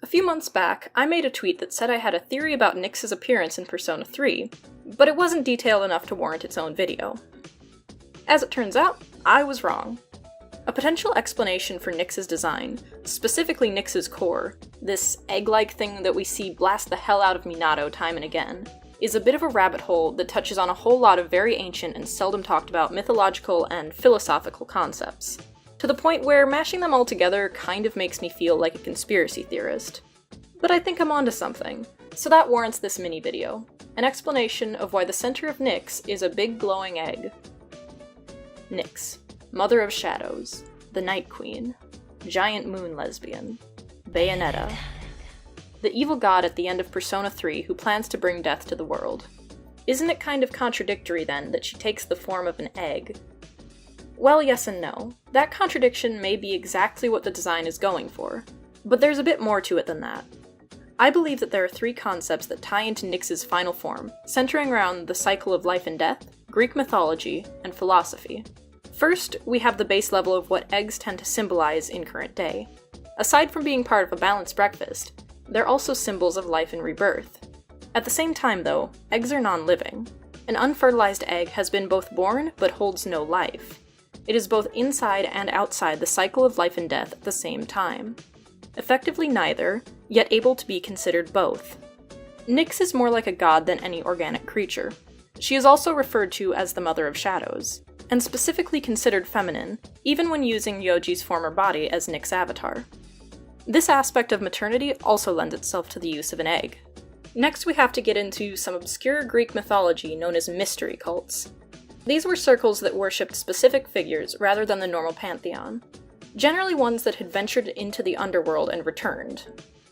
A few months back, I made a tweet that said I had a theory about Nyx's appearance in Persona 3, but it wasn't detailed enough to warrant its own video. As it turns out, I was wrong. A potential explanation for Nyx's design, specifically Nyx's core, this egg-like thing that we see blast the hell out of Minato time and again, is a bit of a rabbit hole that touches on a whole lot of very ancient and seldom talked about mythological and philosophical concepts, to the point where mashing them all together kind of makes me feel like a conspiracy theorist. But I think I'm onto something, so that warrants this mini video, an explanation of why the center of Nyx is a big glowing egg. Nyx, Mother of Shadows, the Night Queen, Giant Moon Lesbian, Bayonetta, the evil god at the end of Persona 3 who plans to bring death to the world. Isn't it kind of contradictory then that she takes the form of an egg? Well, yes and no. That contradiction may be exactly what the design is going for, but there's a bit more to it than that. I believe that there are three concepts that tie into Nyx's final form, centering around the cycle of life and death, Greek mythology, and philosophy. First, we have the base level of what eggs tend to symbolize in current day. Aside from being part of a balanced breakfast, they're also symbols of life and rebirth. At the same time though, eggs are non-living. An unfertilized egg has been both born but holds no life. It is both inside and outside the cycle of life and death at the same time. Effectively neither, yet able to be considered both. Nyx is more like a god than any organic creature. She is also referred to as the Mother of Shadows, and specifically considered feminine, even when using Yoji's former body as Nyx's avatar. This aspect of maternity also lends itself to the use of an egg. Next we have to get into some obscure Greek mythology known as mystery cults. These were circles that worshipped specific figures rather than the normal pantheon. Generally ones that had ventured into the underworld and returned.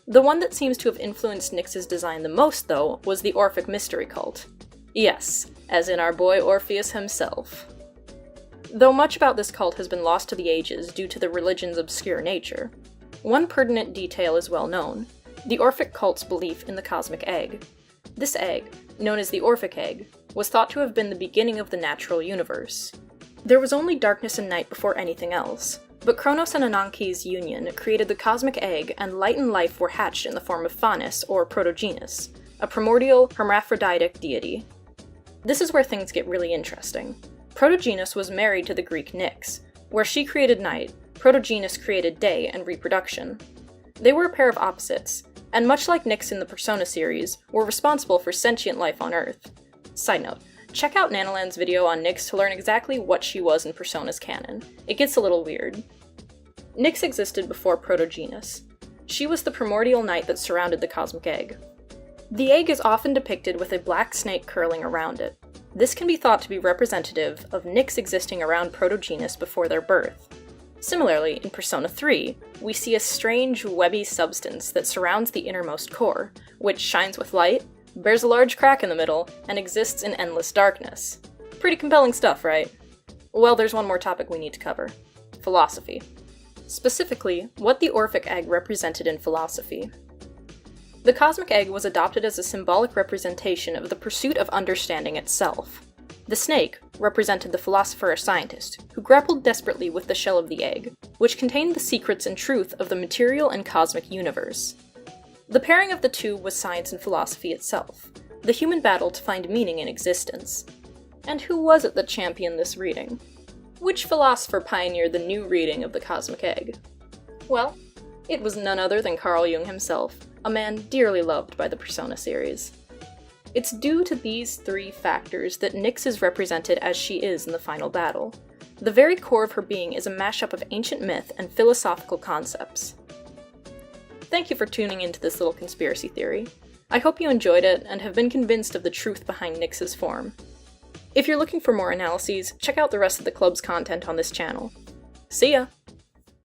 The one that seems to have influenced Nyx's design the most, though, was the Orphic mystery cult. Yes, as in our boy Orpheus himself. Though much about this cult has been lost to the ages due to the religion's obscure nature, one pertinent detail is well known: the Orphic cult's belief in the cosmic egg. This egg, known as the Orphic egg, was thought to have been the beginning of the natural universe. There was only darkness and night before anything else, but Kronos and Ananke's union created the cosmic egg, and light and life were hatched in the form of Phanes, or Protogenes, a primordial, hermaphroditic deity. This is where things get really interesting. Protogenes was married to the Greek Nyx. Where she created night, Protogenes created day and reproduction. They were a pair of opposites, and much like Nyx in the Persona series, were responsible for sentient life on Earth. Side note, check out Nanaland's video on Nyx to learn exactly what she was in Persona's canon. It gets a little weird. Nyx existed before Protogenes. She was the primordial night that surrounded the cosmic egg. The egg is often depicted with a black snake curling around it. This can be thought to be representative of Nyx existing around Protogenes before their birth. Similarly, in Persona 3, we see a strange, webby substance that surrounds the innermost core, which shines with light, bears a large crack in the middle, and exists in endless darkness. Pretty compelling stuff, right? Well, there's one more topic we need to cover: philosophy. Specifically, what the Orphic egg represented in philosophy. The cosmic egg was adopted as a symbolic representation of the pursuit of understanding itself. The snake represented the philosopher or scientist, who grappled desperately with the shell of the egg, which contained the secrets and truth of the material and cosmic universe. The pairing of the two was science and philosophy itself, the human battle to find meaning in existence. And who was it that championed this reading? Which philosopher pioneered the new reading of the cosmic egg? Well, it was none other than Carl Jung himself, a man dearly loved by the Persona series. It's due to these three factors that Nyx is represented as she is in the final battle. The very core of her being is a mashup of ancient myth and philosophical concepts. Thank you for tuning into this little conspiracy theory. I hope you enjoyed it and have been convinced of the truth behind Nyx's form. If you're looking for more analyses, check out the rest of the club's content on this channel. See ya!